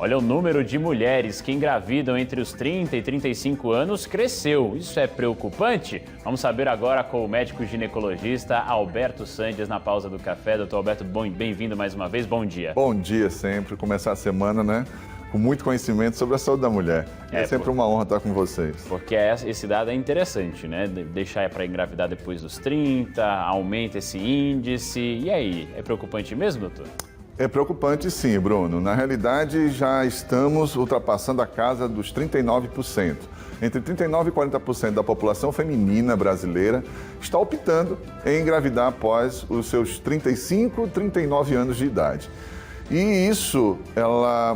Olha, o número de mulheres que engravidam entre os 30 e 35 anos cresceu. Isso é preocupante? Vamos saber agora com o médico ginecologista Alberto Sandes na pausa do café. Doutor Alberto, bem-vindo mais uma vez. Bom dia. Bom dia sempre. Começar a semana, né? Com muito conhecimento sobre a saúde da mulher. É sempre uma honra estar com vocês. Porque esse dado é interessante, né? Deixar para engravidar depois dos 30, aumenta esse índice. E aí, é preocupante mesmo, doutor? É preocupante sim, Bruno. Na realidade, já estamos ultrapassando a casa dos 39%. Entre 39% e 40% da população feminina brasileira está optando em engravidar após os seus 35, 39 anos de idade. E isso,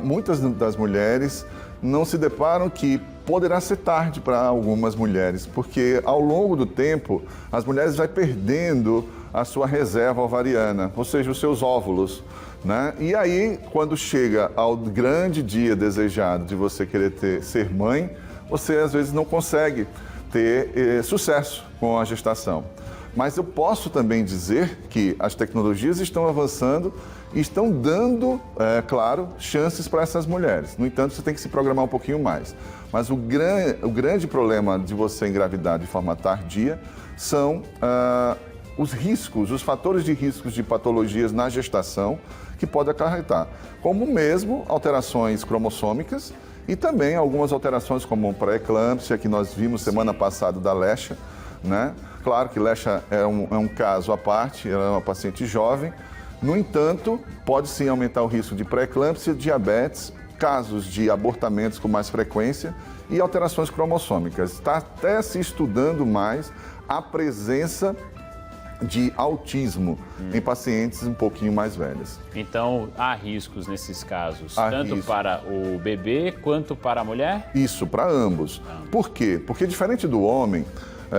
muitas das mulheres não se deparam que poderá ser tarde para algumas mulheres, porque ao longo do tempo as mulheres vão perdendo a sua reserva ovariana, ou seja, os seus óvulos, né? E aí, quando chega ao grande dia desejado de você querer ser mãe, você às vezes não consegue ter sucesso com a gestação. Mas eu posso também dizer que as tecnologias estão avançando e estão dando, claro, chances para essas mulheres. No entanto, você tem que se programar um pouquinho mais. Mas o grande problema de você engravidar de forma tardia são os riscos, os fatores de riscos de patologias na gestação que podem acarretar, como mesmo alterações cromossômicas e também algumas alterações como pré-eclâmpsia, que nós vimos semana passada da Lecha, né? Claro que Lecha é um caso à parte, ela é uma paciente jovem. No entanto, pode sim aumentar o risco de pré-eclâmpsia, diabetes, casos de abortamentos com mais frequência e alterações cromossômicas. Está até se estudando mais a presença de autismo em pacientes um pouquinho mais velhas. Então, há riscos nesses casos, tanto para o bebê quanto para a mulher? Isso, para ambos. Por quê? Porque diferente do homem,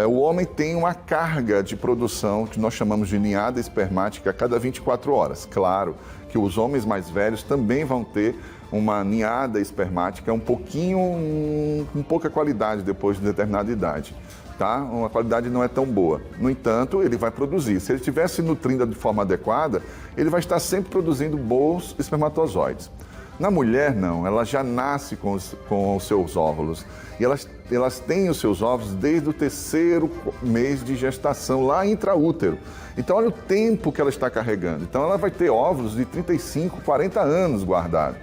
o homem tem uma carga de produção que nós chamamos de ninhada espermática a cada 24 horas. Claro que os homens mais velhos também vão ter uma ninhada espermática com pouca qualidade depois de determinada idade. Tá? Uma qualidade não é tão boa. No entanto, ele vai produzir. Se ele estiver se nutrindo de forma adequada, ele vai estar sempre produzindo bons espermatozoides. Na mulher, não. Ela já nasce com os seus óvulos. E elas têm os seus óvulos desde o 3º mês de gestação, lá intraútero. Então, olha o tempo que ela está carregando. Então, ela vai ter óvulos de 35, 40 anos guardados.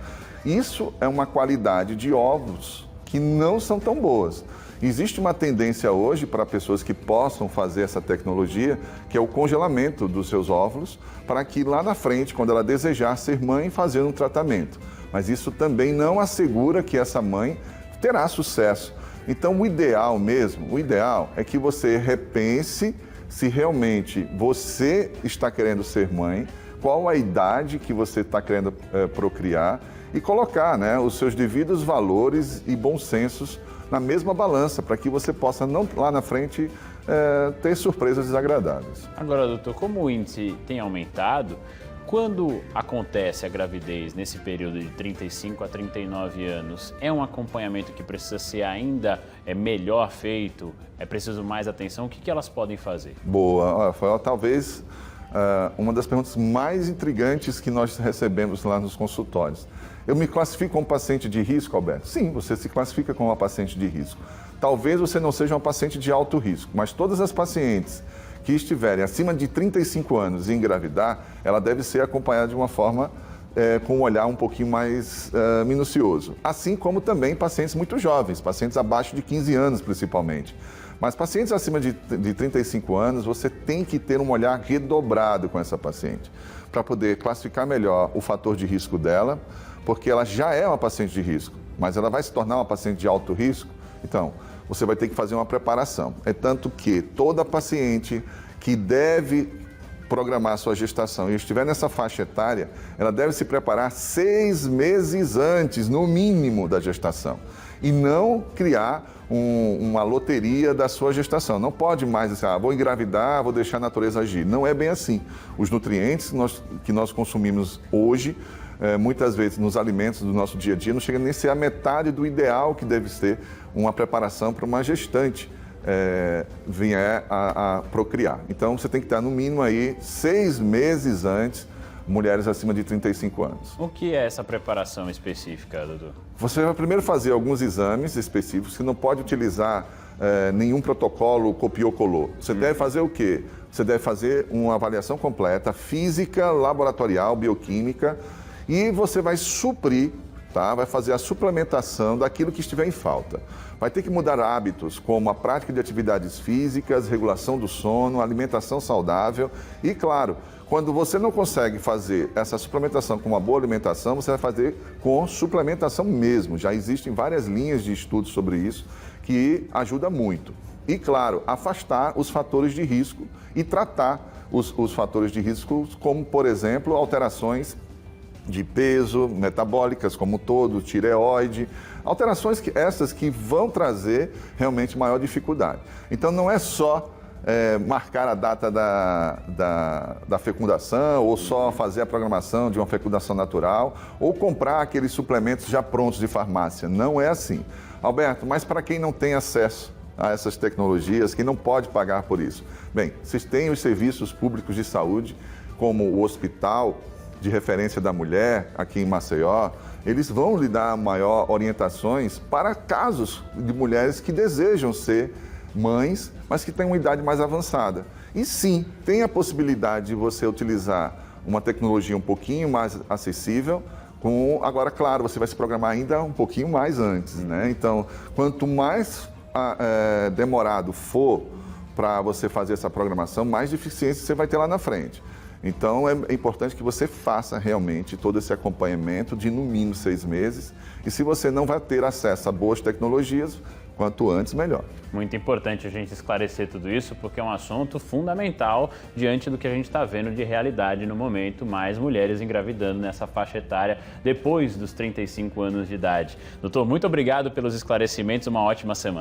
Isso é uma qualidade de óvulos que não são tão boas. Existe uma tendência hoje para pessoas que possam fazer essa tecnologia, que é o congelamento dos seus óvulos, para que lá na frente, quando ela desejar ser mãe, fazer um tratamento. Mas isso também não assegura que essa mãe terá sucesso. Então, o ideal é que você repense se realmente você está querendo ser mãe, qual a idade que você está querendo procriar e colocar, né, os seus devidos valores e bons sensos na mesma balança, para que você possa, não lá na frente, ter surpresas desagradáveis. Agora, doutor, como o índice tem aumentado, quando acontece a gravidez nesse período de 35 a 39 anos, é um acompanhamento que precisa ser ainda melhor feito? É preciso mais atenção? O que elas podem fazer? Boa, foi talvez uma das perguntas mais intrigantes que nós recebemos lá nos consultórios. Eu me classifico como paciente de risco, Alberto? Sim, você se classifica como uma paciente de risco. Talvez você não seja uma paciente de alto risco, mas todas as pacientes que estiverem acima de 35 anos e engravidar, ela deve ser acompanhada de uma forma com um olhar um pouquinho mais minucioso. Assim como também pacientes muito jovens, pacientes abaixo de 15 anos principalmente. Mas pacientes acima de 35 anos, você tem que ter um olhar redobrado com essa paciente, para poder classificar melhor o fator de risco dela, porque ela já é uma paciente de risco, mas ela vai se tornar uma paciente de alto risco. Então, você vai ter que fazer uma preparação. É tanto que toda paciente que deve programar sua gestação e estiver nessa faixa etária, ela deve se preparar 6 meses antes, no mínimo, da gestação. E não criar uma loteria da sua gestação. Não pode mais dizer, vou engravidar, vou deixar a natureza agir. Não é bem assim. Os nutrientes que nós consumimos hoje, muitas vezes nos alimentos do nosso dia a dia, não chega nem a ser a metade do ideal que deve ser uma preparação para uma gestante vier a procriar. Então, você tem que estar no mínimo aí 6 meses antes mulheres acima de 35 anos. O que é essa preparação específica, doutor? Você vai primeiro fazer alguns exames específicos que não pode utilizar nenhum protocolo copiou-colou. Você deve fazer o quê? Você deve fazer uma avaliação completa, física, laboratorial, bioquímica, e você vai suprir, tá? Vai fazer a suplementação daquilo que estiver em falta. Vai ter que mudar hábitos, como a prática de atividades físicas, regulação do sono, alimentação saudável e, claro, quando você não consegue fazer essa suplementação com uma boa alimentação, você vai fazer com suplementação mesmo. Já existem várias linhas de estudos sobre isso que ajuda muito. E, claro, afastar os fatores de risco e tratar os fatores de risco, como, por exemplo, alterações de peso, metabólicas como um todo, tireoide, alterações essas que vão trazer realmente maior dificuldade. Então, não é só marcar a data da fecundação ou só fazer a programação de uma fecundação natural ou comprar aqueles suplementos já prontos de farmácia. Não é assim. Alberto, mas para quem não tem acesso a essas tecnologias, quem não pode pagar por isso? Bem, vocês têm os serviços públicos de saúde, como o Hospital de Referência da Mulher, aqui em Maceió, eles vão lhe dar maior orientações para casos de mulheres que desejam ser mães, mas que têm uma idade mais avançada. E sim, tem a possibilidade de você utilizar uma tecnologia um pouquinho mais acessível, agora, claro, você vai se programar ainda um pouquinho mais antes, né? Então, quanto mais demorado for para você fazer essa programação, mais deficiência você vai ter lá na frente. Então, é importante que você faça realmente todo esse acompanhamento de no mínimo 6 meses. E se você não vai ter acesso a boas tecnologias, quanto antes, melhor. Muito importante a gente esclarecer tudo isso, porque é um assunto fundamental diante do que a gente está vendo de realidade no momento, mais mulheres engravidando nessa faixa etária depois dos 35 anos de idade. Doutor, muito obrigado pelos esclarecimentos, uma ótima semana.